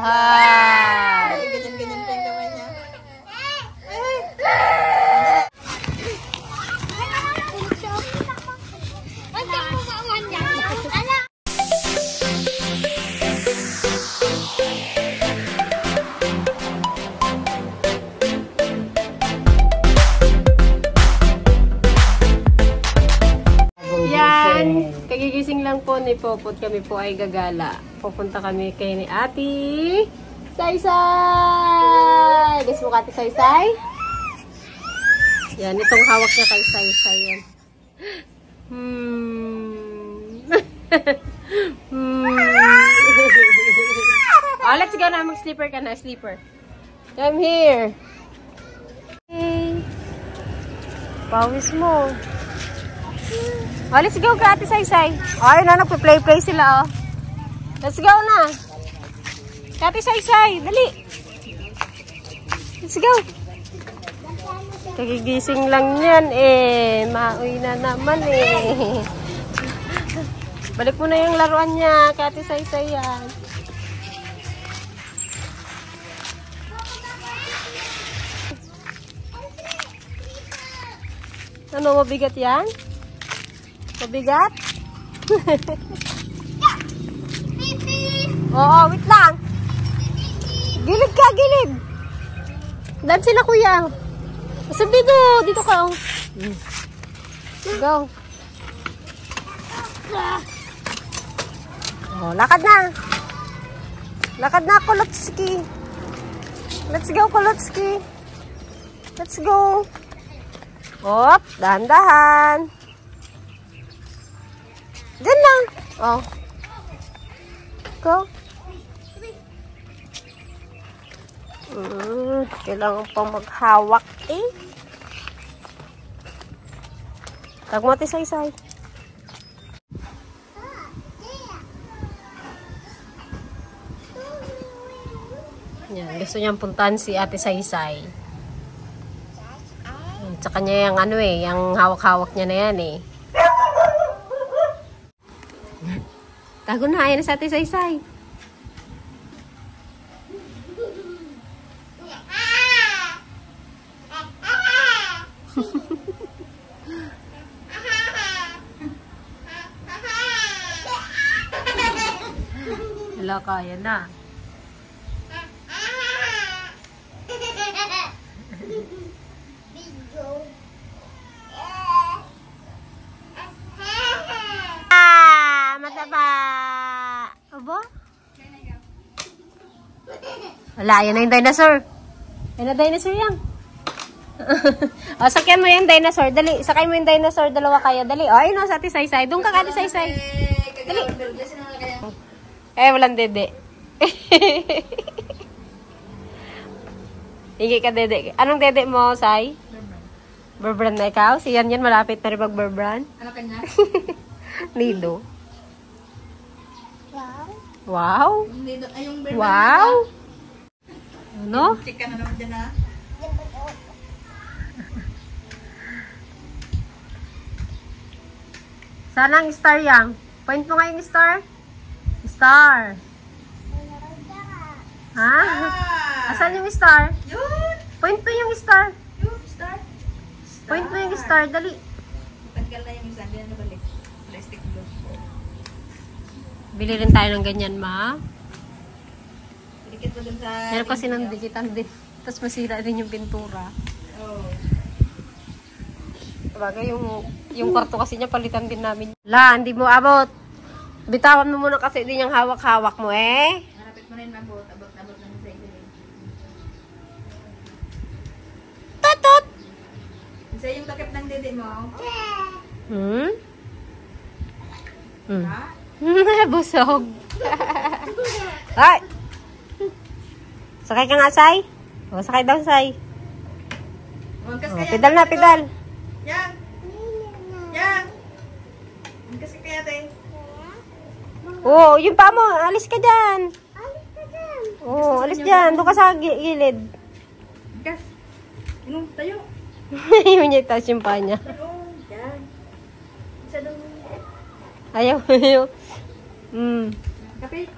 Hi! Ganyan-ganyan pa yung kamay niya. Yan, kagigising lang po ni Popot. Kami po ay gagala. Pupunta kami kay ni Ate Saysay! Gusto mo ka Ate Saysay? Yan, itong hawak niya kay Saysay yan. Oh, let's go na. Mag-sleeper ka na. Sleeper. Come here. Hey. Pawis mo. Oh, let's go ka Ate Saysay. Ay, na, nagpa-play-play sila, oh. Let's go na. Ate Saysay, dali. Let's go. Kagigising lang yan, eh. Mauwi na naman, eh. Balik mo na yung laruan niya, Ate Saysay yan. Ano, mabigat yan? Mabigat? Oo, wait lang. Gilid ka, gilid. Dan sila kuya. Basta dito, dito ka. Oh. Go. Oh, lakad na. Lakad na, Kulotski. Let's go, Kulotski. Let's go. Hop, dahan-dahan. Diyan lang. Oh. Go. Kailangan pang maghawak eh. Tag mo Ate Saysay. Yan, gusto niyang puntahan si Ate Saysay. Sa kanya yung ano eh, yung hawak-hawak niya na yan eh. Tago na, ayan na sa Ate Saysay. Wala, kaya na. Wala, yan na yung dinosaur. Yan na dinosaur yan. O, sakyan mo yung dinosaur. Dali, sakay mo yung dinosaur. Dalawa kayo. Dali. O, ayun o, sa Ate Saysay. Doon ka Ate Saysay. Dali. Walang dede. Higi ka dede. Anong dede mo, Say? Burbrand na ikaw? Si yan malapit na rin mag-burbrand. Ano kanya? Nido. Wow. Wow? Wow. Ano? Chika na naman dyan, ha? Sana ang star yang. Point mo nga yung star. Star. Ha? Asan yung star? Yun! Point mo yung star. Yun, star. Point mo yung star. Dali. Tanggal na yung isa. Hindi na nabalik. Plastic glove. Bili rin tayo ng ganyan, ma. Dikit mo dun sa... Meron kasi ng digital din. Tapos masira rin yung pintura. Oh. Bagay yung kwarto kasi niya palitan din namin. La, hindi mo abot. Bitawan mo muna kasi din yung hawak-hawak mo eh. Hanapit mo rin mabot. Abot-abot lang sa iyo. Tatot! Isa yung takip ng dede mo. Ha? Busog. Ay! Sakay ka nga, Say. O, sakay daw, Say. Pedal na, pedal. Yan! Yan! Kasi kaya tayo. Oo, yung pa mo. Alis ka dyan. Oo, alis dyan. Doon ka sa gilid. Gas. Ano? Tayo. Yung niya itaas yung pa niya. Tayo. Yan. Isa doon. Ayaw, ayaw. Kapit.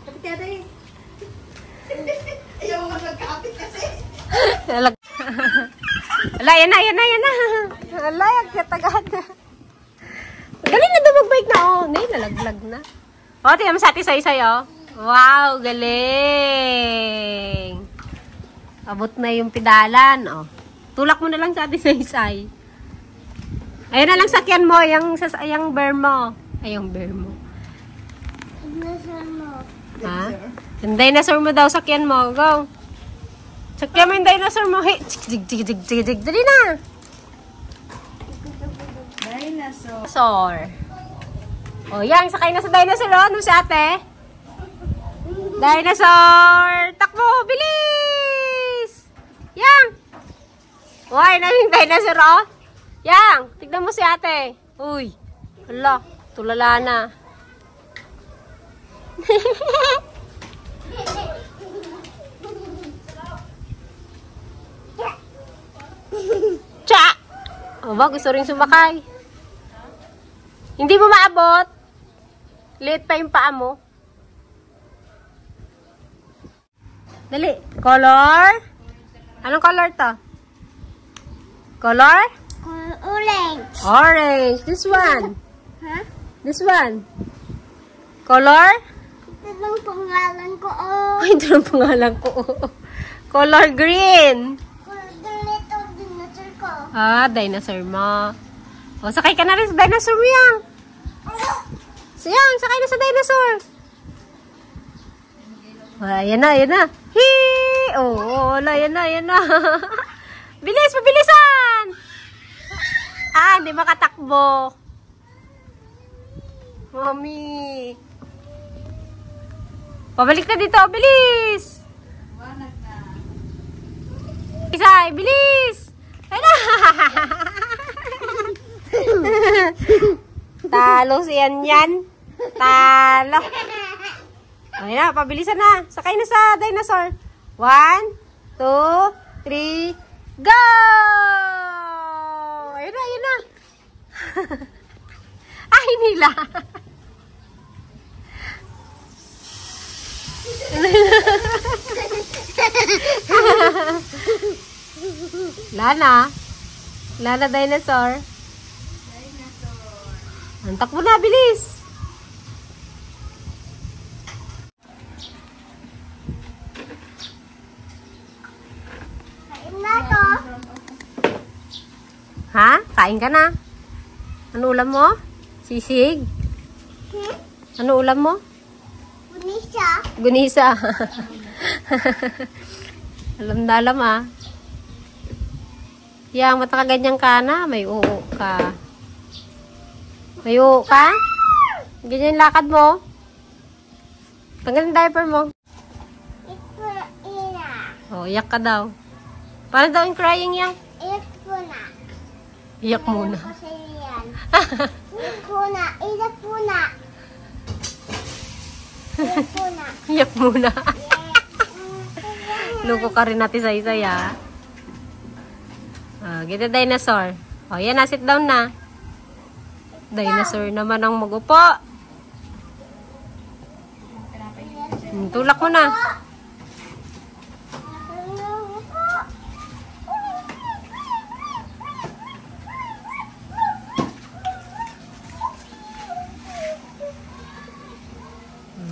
Kapit yata eh. Ayaw mo magkakapit kasi. Ala, yan na. Ala, agad. Galing na dumagbike na, oh. Nay, nalaglag na. Oh, tingnan mo sa atin isa-isa, oh. Wow, galing. Abot na yung pedalan, oh. Tulak mo na lang sa atin isa-isa. Ayun na lang sakyan mo, yung bear mo. Ay, yung bear mo. Dinosaur mo. Ha? Yung dinosaur mo daw, sakyan mo. Go. Sakyan mo yung dinosaur mo. Hey, jig. Dali na. Dinosaur. O, yan. Sakay na sa dinosaur. Ano si ate? Dinosaur. Takbo. Bilis. Yang. Uy, yung dinosaur, oh. Yang. Tignan mo si ate. Uy. Hala. Tulala na. Cha! O ba, gusto rin sumakay. Hindi mo maabot. Liit pa yung paa mo. Dali. Color? Anong color to? Color? Orange. Orange. This one. Ha? This one. Color? Ito lang pangalan ko, oh. Ay, ito ang pangalan ko. Color green. Ganito dinosaur ko. Ah, dinosaur mo. O, sakay ka na rin sa dinosaur mo yan. Sayang, sakay na sa dinosaur. Ah, yan na. Hee! Oh, wala, yan na. Bilis, pabilisan! Ah, hindi makatakbo. Mami. Pabalik na dito, bilis! Wanag na. Isay, bilis! Ayun na! Talo si Yan. Talo. Ayun na, pabilisan na. Sakay na sa dinosaur. 1, 2, 3, go! Ayun na. Ay, nila. Lana dinosaur. Antak mo na, bilis. Kain na to. Ha? Kain ka na? Ano ulam mo? Sisig? Ano ulam mo? Bunisa. Gunisa. Alam na alam, ah. Yang mata ka ganyan ka na, may uho ka. May uho ka? Ganyan yung lakad mo. Tanggal yung diaper mo. Ito ina. Oh, iyak ka daw. Paano daw yung crying yang? Ito na. Iyak muna. Kasi yan. Ito na. Iyak muna. Luko ka rin natin sa isa, ah. Ganda dinosaur. O, yan na. Sit down na. Dinosaur naman ang magupo. Tulak mo na.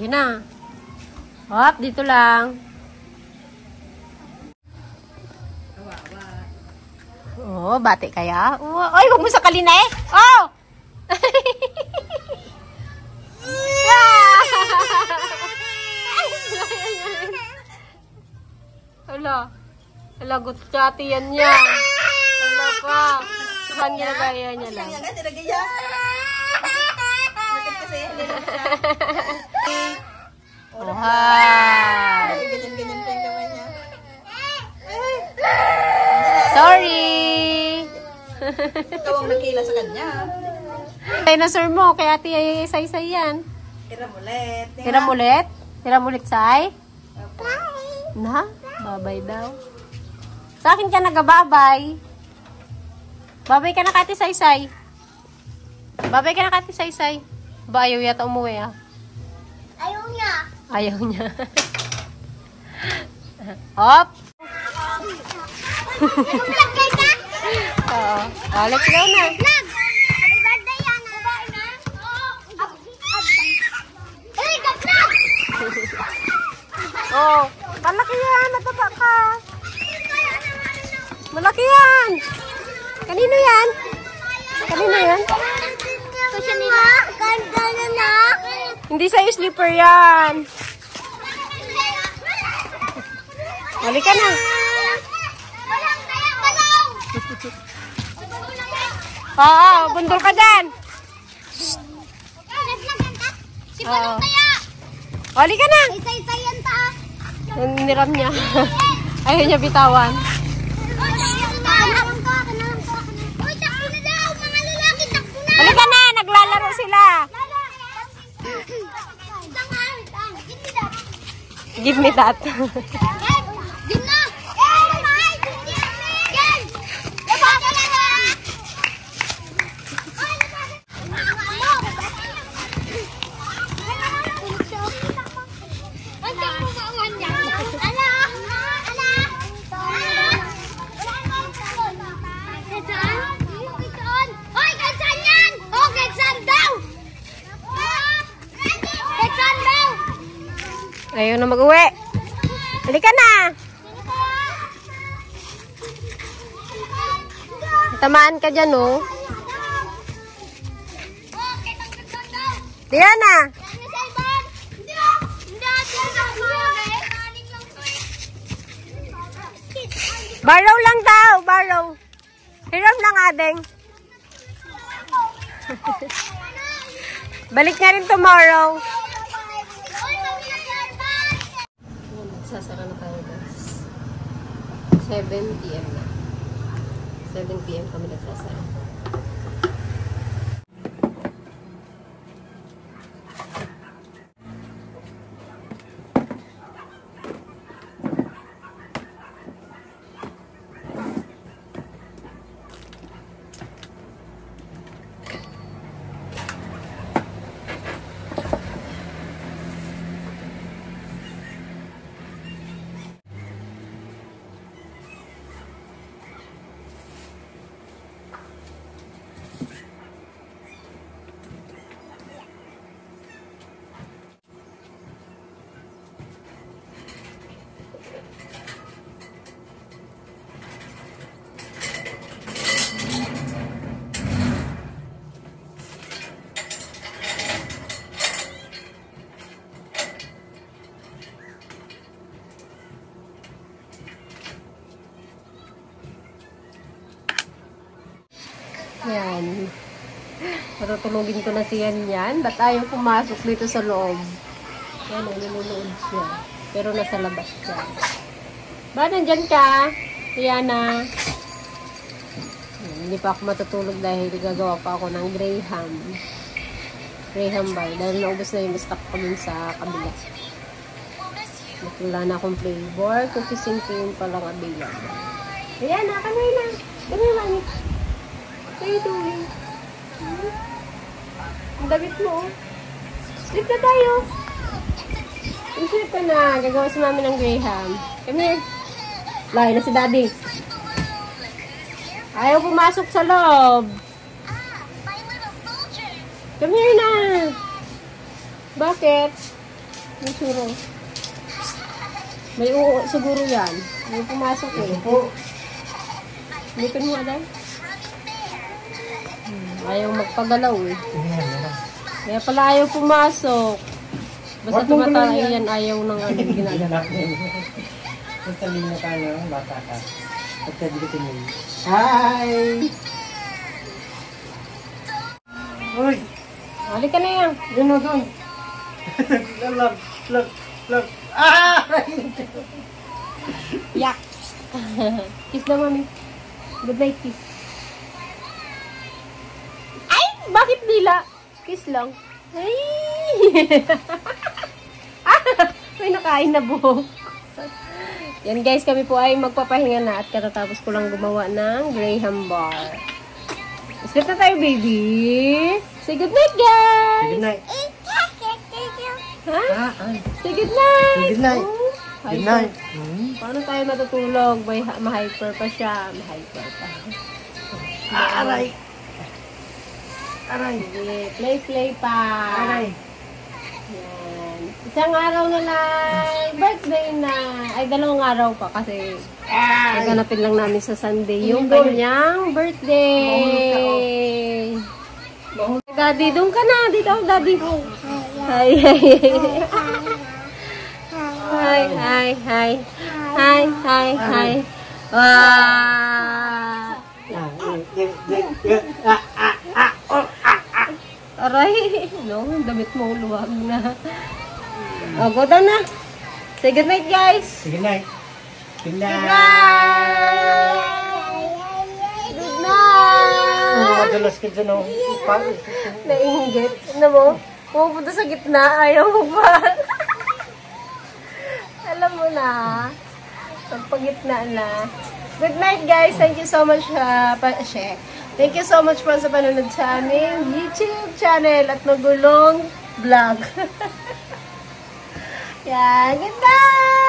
Yun na. Hop, dito lang. Oh, bati kaya? Ay, huwag mo sakalin na eh. Oh! Hala, gutsyati yan niya. Hala ka. Saan ginagaya niya lang? Yan nga, tinagaya. Bakit kasi hindi lang siya. Oha! Ganyan pa yung kamay niya. Sorry! Ikaw ang nagkila sa kanya. Dinosaur mo, kaya ati ay isa-isa yan. Hiram ulit. Hiram ulit? Hiram ulit, Sai? Na? Babay daw. Sa akin ka nagababay. Babay ka na kati Sai-Sai. Babay ka na Kati Saysay. Ba, ayaw yata umuwi ah. Ayaw niya. Ayaw niya. Hop! Vlog guys ha? Oo. Oh, let's go na. Vlog! Happy birthday yan. Babae na? Oo. Uy, ka-vlog! Oh, malaki yan. Mataba ka. Malaki yan. Kanino yan? Kanino yan? Kasi nila. Ganda na na. Hindi sa'yo slipper yan. Halika na. Oo, bundol ka dyan. Oo. Halika na. Isa-isayan ta. Niram niya. Ayaw niya bitawan. Uy, takbo na daw. Mga lalaki, takbo na. Halika na, naglalaro sila. Give me that. Ayaw na mag-uwi. Halika na. Tamaan ka dyan, oh. Diana. Borrow lang daw, borrow. Hiram lang, adeng. Balik na rin tomorrow. Magsasara na tayo, guys. 7 PM na. 7 PM kami nagsasara. Yan. Patutulugin ko na siya yan. Ba't ayaw pumasok dito sa loob? Yan, nanonood siya. Pero nasa labas siya. Ba, nandyan ka? Diana. Hindi pa ako matutulog dahil gagawa pa ako ng Graham. Graham bar. Dahil naubos na yung stock ko dun sa kabila. Wala na akong flavor. Cookies and cream pa lang available. Diana, kamay na. Kamay na. What are you doing? Ang damit mo, oh. Sleep na tayo. Sleep ka na. Gagawa si mami ng Graham. Come here. Lahi na si daddy. Ayaw pumasok sa loob. Come here na. Bakit? May suro. May uo siguro yan. Ayaw pumasok eh. Lipin mo aday. Ayaw magpagalaw eh. Kaya pala ayaw pumasok. Basta tumatay yan, ayaw ng ano ginagawa. Basta linya tayo, bata ka. Pagkabitin mo. Hi! Uy! Halika na yan. Yun o doon. Love. Ah! Yak. Kiss na mami. Good night kiss. Bakit dila? Kiss lang. Ay! May nakain na buhok. Yan guys, kami po ay magpapahinga na at katatapos ko lang gumawa ng Graham bar. Sleep na tayo, baby. Say good night, guys. Good night. Ha? Ay. Say good night. Good night. Oh, Good hyper. night. Paano tayo matutulog? Ma-hyper pa siya. Ma-hyper pa. Aray. Aray. Sige, play pa. Aray. Yan. Isang araw na lang. Birthday na. Ay, 2 araw pa kasi naganapin lang namin sa Sunday yung kanyang birthday. Daddy, doon ka na. Dito ako, Daddy. Hi, hi. Hi, hi, hi. Hi, hi, hi. Wow. Aray. No, damit mo luwag na. O, go down na. Say good night, guys. Good night. Good night. Good night. Madalas ka dyan, oh. Nainggit. Ano mo? Pupunta sa gitna. Ayaw mo pa. Alam mo na. Pagpagitna na. Good night, guys. Thank you so much, Thank you so much po sa panonood sa aming YouTube channel at Magulong Vlog. Yan. Goodbye!